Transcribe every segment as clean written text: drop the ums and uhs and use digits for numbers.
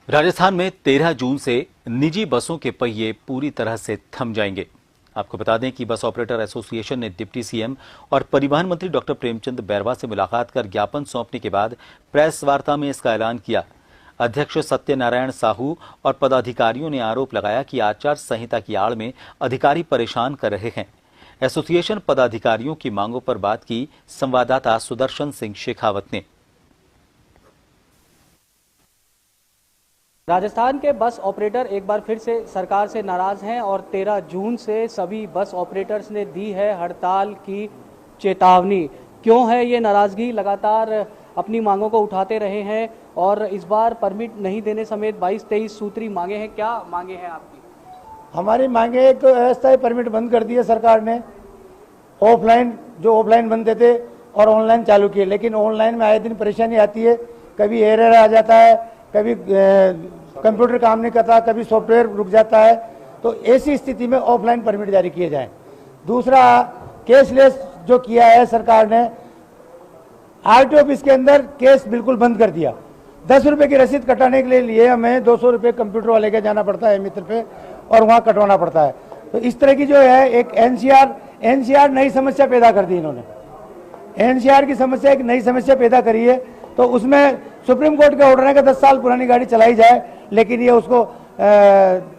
राजस्थान में 13 जून से निजी बसों के पहिए पूरी तरह से थम जाएंगे। आपको बता दें कि बस ऑपरेटर एसोसिएशन ने डिप्टी सीएम और परिवहन मंत्री डॉक्टर प्रेमचंद बैरवा से मुलाकात कर ज्ञापन सौंपने के बाद प्रेस वार्ता में इसका ऐलान किया। अध्यक्ष सत्यनारायण साहू और पदाधिकारियों ने आरोप लगाया कि आचार संहिता की आड़ में अधिकारी परेशान कर रहे हैं। एसोसिएशन पदाधिकारियों की मांगों पर बात की संवाददाता सुदर्शन सिंह शेखावत ने। राजस्थान के बस ऑपरेटर एक बार फिर से सरकार से नाराज हैं और 13 जून से सभी बस ऑपरेटर्स ने दी है हड़ताल की चेतावनी। क्यों है ये नाराजगी? लगातार अपनी मांगों को उठाते रहे हैं और इस बार परमिट नहीं देने समेत 22-23 सूत्री मांगे हैं। क्या मांगे हैं आपकी? हमारी मांगे, एक तो अस्थायी परमिट बंद कर दिए सरकार ने, ऑफलाइन बनते थे और ऑनलाइन चालू किए, लेकिन ऑनलाइन में आए दिन परेशानी आती है। कभी एरर आ जाता है, कभी कंप्यूटर काम नहीं करता, कभी सॉफ्टवेयर रुक जाता है। तो ऐसी स्थिति में ऑफलाइन परमिट जारी किए जाएं। दूसरा, कैशलेस जो किया है सरकार ने, आरटीओ ऑफिस के अंदर कैश बिल्कुल बंद कर दिया। 10 रुपए की रसीद कटाने के लिए हमें 200 रुपये कंप्यूटर वाले के जाना पड़ता है मित्र पे और वहाँ कटवाना पड़ता है। तो इस तरह की जो है एक एनसीआर नई समस्या पैदा कर दी इन्होंने। एनसीआर की समस्या एक नई समस्या पैदा करी है। तो उसमें सुप्रीम कोर्ट का ऑर्डर है कि 10 साल पुरानी गाड़ी चलाई जाए, लेकिन ये उसको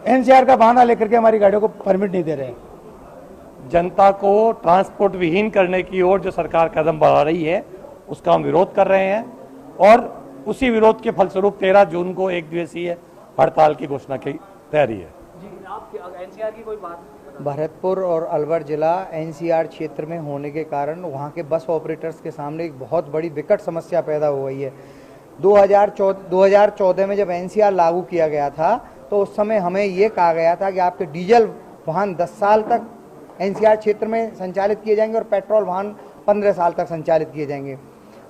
एनसीआर का बहाना लेकर के हमारी गाड़ियों को परमिट नहीं दे रहे हैं। जनता को ट्रांसपोर्ट विहीन करने की ओर जो सरकार कदम बढ़ा रही है उसका हम विरोध कर रहे हैं और उसी विरोध के फलस्वरूप 13 जून को एक दिवसीय हड़ताल की घोषणा की तैयारी है। जी, आप एनसीआर की कोई बात? भरतपुर और अलवर जिला एनसीआर क्षेत्र में होने के कारण वहाँ के बस ऑपरेटर्स के सामने एक बहुत बड़ी विकट समस्या पैदा हो गई है। 2014 में जब एनसीआर लागू किया गया था तो उस समय हमें ये कहा गया था कि आपके डीजल वाहन 10 साल तक एनसीआर क्षेत्र में संचालित किए जाएंगे और पेट्रोल वाहन 15 साल तक संचालित किए जाएंगे।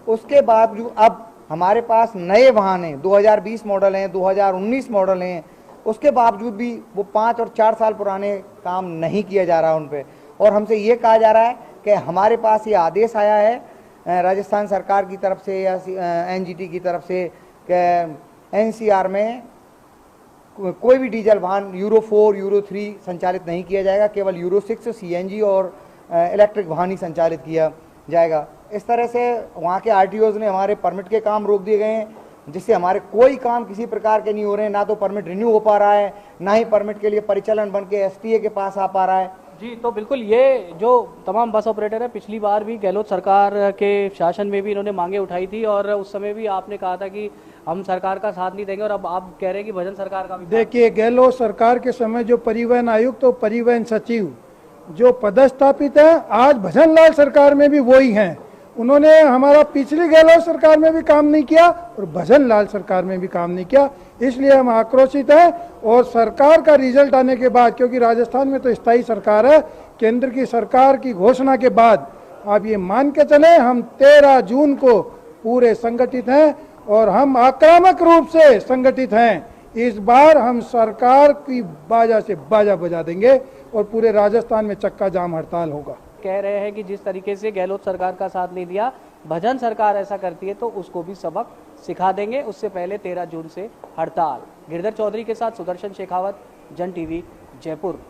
उसके बाद जो अब हमारे पास नए वाहन हैं, 2020 मॉडल हैं, 2019 मॉडल हैं, उसके बावजूद भी वो 5 और 4 साल पुराने काम नहीं किया जा रहा है उन पे। और हमसे ये कहा जा रहा है कि हमारे पास ये आदेश आया है राजस्थान सरकार की तरफ से या एनजीटी की तरफ से कि एनसीआर में कोई भी डीजल वाहन यूरो 4, यूरो 3 संचालित नहीं किया जाएगा, केवल यूरो 6 सीएनजी और इलेक्ट्रिक वाहन ही संचालित किया जाएगा। इस तरह से वहाँ के आरटीओज ने हमारे परमिट के काम रोक दिए गए हैं, जिससे हमारे कोई काम किसी प्रकार के नहीं हो रहे हैं। ना तो परमिट रिन्यू हो पा रहा है, ना ही परमिट के लिए परिचालन बन के एसटीए के पास आ पा रहा है। जी, तो बिल्कुल ये जो तमाम बस ऑपरेटर है, पिछली बार भी गहलोत सरकार के शासन में भी इन्होंने मांगे उठाई थी और उस समय भी आपने कहा था कि हम सरकार का साथ नहीं देंगे, और अब आप कह रहे हैं कि भजन सरकार का भी। देखिए, गहलोत सरकार के समय जो परिवहन आयुक्त और परिवहन सचिव जो पदस्थापित है, आज भजन लाल सरकार में भी वही हैं। उन्होंने हमारा पिछली गहलोत सरकार में भी काम नहीं किया और भजन लाल सरकार में भी काम नहीं किया। इसलिए हम आक्रोशित हैं और सरकार का रिजल्ट आने के बाद, क्योंकि राजस्थान में तो स्थायी सरकार है, केंद्र की सरकार की घोषणा के बाद आप ये मान के चले हम 13 जून को पूरे संगठित हैं और हम आक्रामक रूप से संगठित हैं। इस बार हम सरकार की बाजा से बाजा बजा देंगे और पूरे राजस्थान में चक्का जाम हड़ताल होगा। कह रहे हैं कि जिस तरीके से गहलोत सरकार का साथ नहीं दिया, भजन सरकार ऐसा करती है तो उसको भी सबक सिखा देंगे। उससे पहले 13 जून से हड़ताल। गिरधर चौधरी के साथ सुदर्शन शेखावत, जन टीवी, जयपुर।